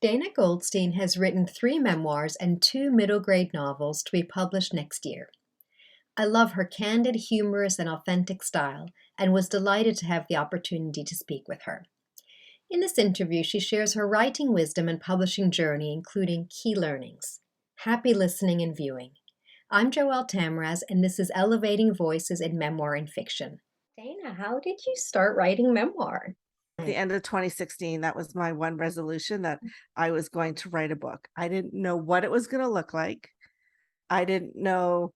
Dana Goldstein has written 3 memoirs and 2 middle grade novels to be published next year. I love her candid, humorous, and authentic style and was delighted to have the opportunity to speak with her. In this interview, she shares her writing wisdom and publishing journey, including key learnings. Happy listening and viewing. I'm Joelle Tamraz, and this is Elevating Voices in Memoir and Fiction. Dana, how did you start writing memoir? At the end of 2016, that was my one resolution, that I was going to write a book. I didn't know what it was going to look like. I didn't know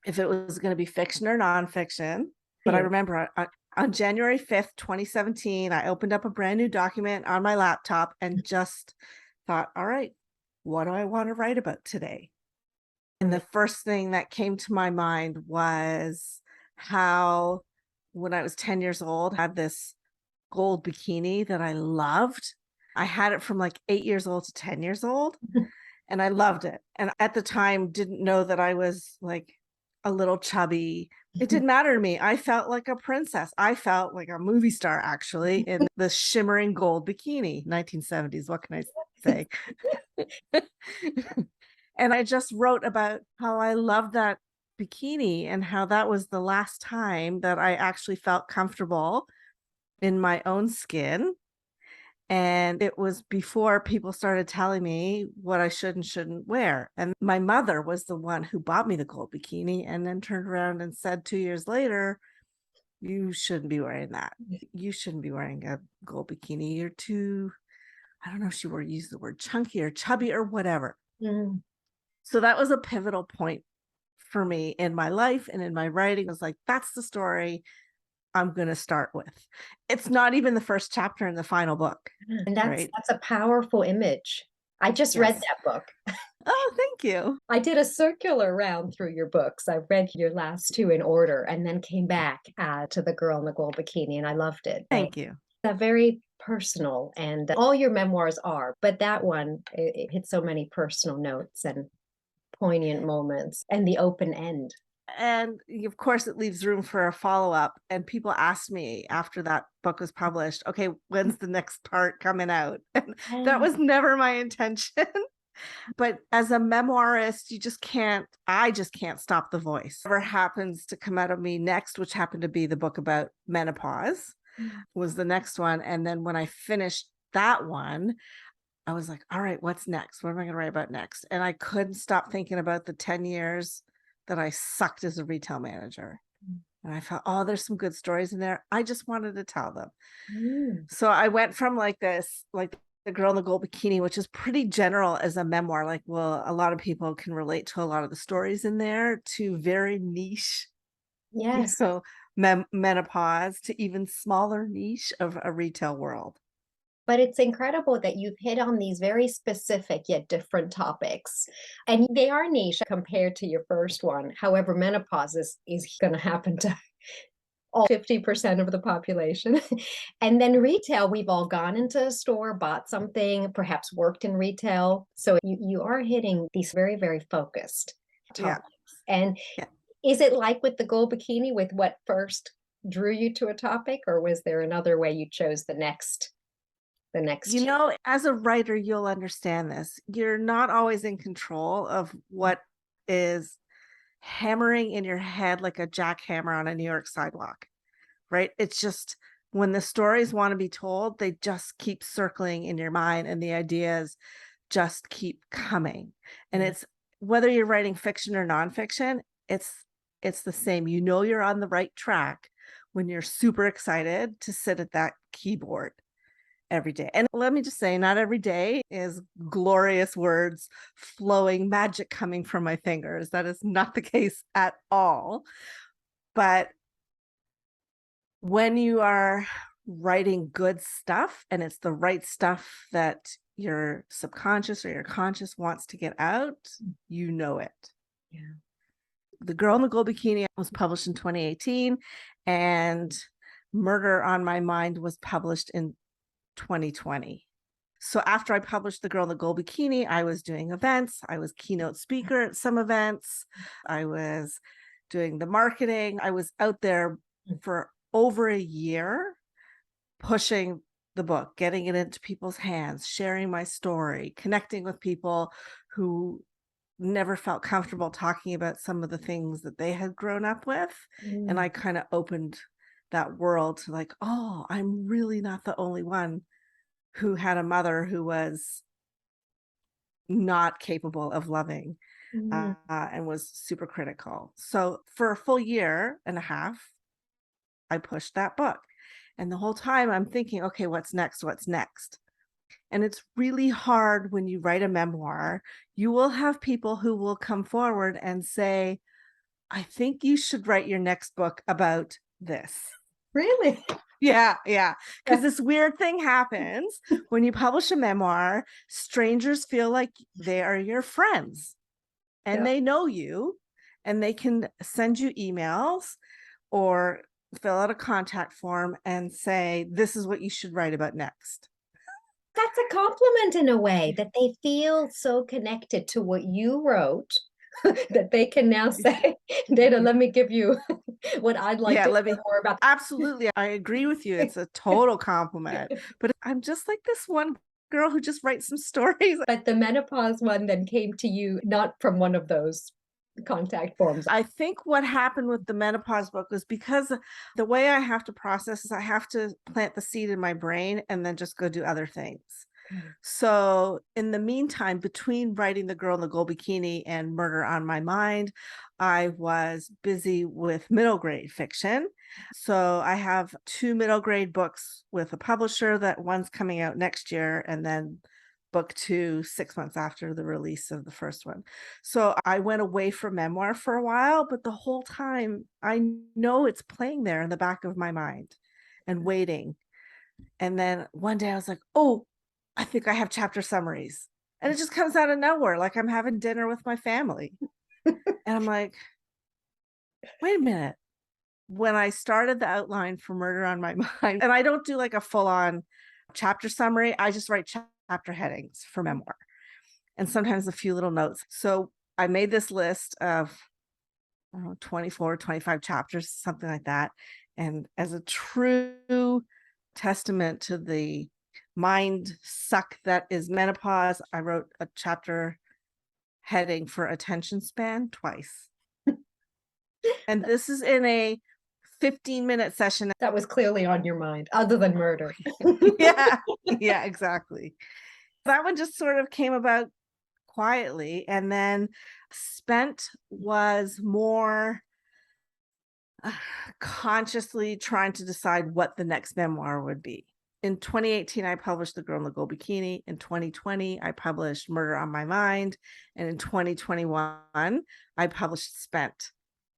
if it was going to be fiction or nonfiction. But I remember on January 5th, 2017, I opened up a brand new document on my laptop and just thought, all right, what do I want to write about today? And the first thing that came to my mind was how, when I was 10 years old, I had this gold bikini that I loved. I had it from like 8 years old to 10 years old, and I loved it. And at the time, didn't know that I was like a little chubby. It didn't matter to me. I felt like a princess. I felt like a movie star, actually, in the shimmering gold bikini. 1970s, what can I say? And I just wrote about how I loved that bikini and how that was the last time that I actually felt comfortable in my own skin. And it was before people started telling me what I should and shouldn't wear. And my mother was the one who bought me the gold bikini and then turned around and said 2 years later, you shouldn't be wearing that. You shouldn't be wearing a gold bikini. You're too, I don't know if she used the word chunky or chubby or whatever. Mm. So that was a pivotal point for me in my life and in my writing. It was like, that's the story I'm going to start with. It's not even the first chapter in the final book. And that's a powerful image. I just read that book. Oh, thank you. I did a circular round through your books. I read your last 2 in order and then came back to The Girl in the Gold Bikini, and I loved it. Thank you. Very personal, and all your memoirs are, but that one, it hit so many personal notes and poignant moments, and the open end. And of course, it leaves room for a follow-up. And people asked me after that book was published, okay, when's the next part coming out? And that was never my intention. But as a memoirist, I just can't stop the voice. Whatever happens to come out of me next, which happened to be the book about menopause, was the next one. And then when I finished that one, I was like, all right, what's next? What am I going to write about next? And I couldn't stop thinking about the 10 years that I sucked as a retail manager. And I thought, oh, there's some good stories in there. I just wanted to tell them. So I went from like this, like The Girl in the Gold Bikini, which is pretty general as a memoir. Like, well, a lot of people can relate to a lot of the stories in there, to very niche. Yes. So menopause, to even smaller niche of a retail world. But it's incredible that you've hit on these very specific yet different topics. And they are niche compared to your first one. However, menopause is going to happen to all 50% of the population. And then retail, we've all gone into a store, bought something, perhaps worked in retail. So you are hitting these very, very focused topics. Yeah. And is it like with the gold bikini, with what first drew you to a topic, or was there another way you chose the next? You know, as a writer, you'll understand this. You're not always in control of what is hammering in your head like a jackhammer on a New York sidewalk, right? It's just when the stories want to be told, they just keep circling in your mind and the ideas just keep coming. And it's whether you're writing fiction or nonfiction, it's the same. You know, you're on the right track when you're super excited to sit at that keyboard every day. And let me just say, not every day is glorious words flowing, magic coming from my fingers. That is not the case at all. But when you are writing good stuff and it's the right stuff that your subconscious or your conscious wants to get out, you know it. Yeah. The Girl in the Gold Bikini was published in 2018, and Murder on My Mind was published in 2020. So after I published The Girl in the Gold Bikini, I was doing events. I was keynote speaker at some events. I was doing the marketing. I was out there for over a year pushing the book, getting it into people's hands, sharing my story, connecting with people who never felt comfortable talking about some of the things that they had grown up with. And Mm, I kind of opened that world to like, oh, I'm really not the only one who had a mother who was not capable of loving mm, and was super critical. So for a full year and a half, I pushed that book. And the whole time I'm thinking, okay, what's next? What's next? And it's really hard when you write a memoir. You will have people who will come forward and say, I think you should write your next book about this. really? Yeah, yeah. Because this weird thing happens when you publish a memoir, strangers feel like they are your friends and Yeah. they know you and they can send you emails or fill out a contact form and say, this is what you should write about next. That's a compliment in a way that they feel so connected to what you wrote that they can now say, "Dana, let me give you what I'd like Yeah, to let hear me more about." absolutely. I agree with you. It's a total compliment. But I'm just like this one girl who just writes some stories. But the menopause one then came to you not from one of those contact forms. I think what happened with the menopause book was because the way I have to process is I have to plant the seed in my brain and then just go do other things. Okay. So, in the meantime, between writing The Girl in the Gold Bikini and Murder on My Mind, I was busy with middle grade fiction. So, I have two middle grade books with a publisher that one's coming out next year, and then book two 6 months after the release of the first one. So, I went away from memoir for a while, but the whole time I know it's playing there in the back of my mind and waiting. And then one day I was like, oh, I think I have chapter summaries. And it just comes out of nowhere, like I'm having dinner with my family. And I'm like, wait a minute. When I started the outline for Murder on My Mind, and I don't do like a full on chapter summary, I just write chapter headings for memoir and sometimes a few little notes. So I made this list of I don't know, 24, 25 chapters, something like that. And as a true testament to the mind suck that is menopause, I wrote a chapter heading for attention span twice. And this is in a 15-minute session. That was clearly on your mind, other than murder. Yeah, yeah, exactly. That one just sort of came about quietly. And then Spent was more consciously trying to decide what the next memoir would be. In 2018, I published The Girl in the Gold Bikini. In 2020, I published Murder on My Mind. And in 2021, I published Spent.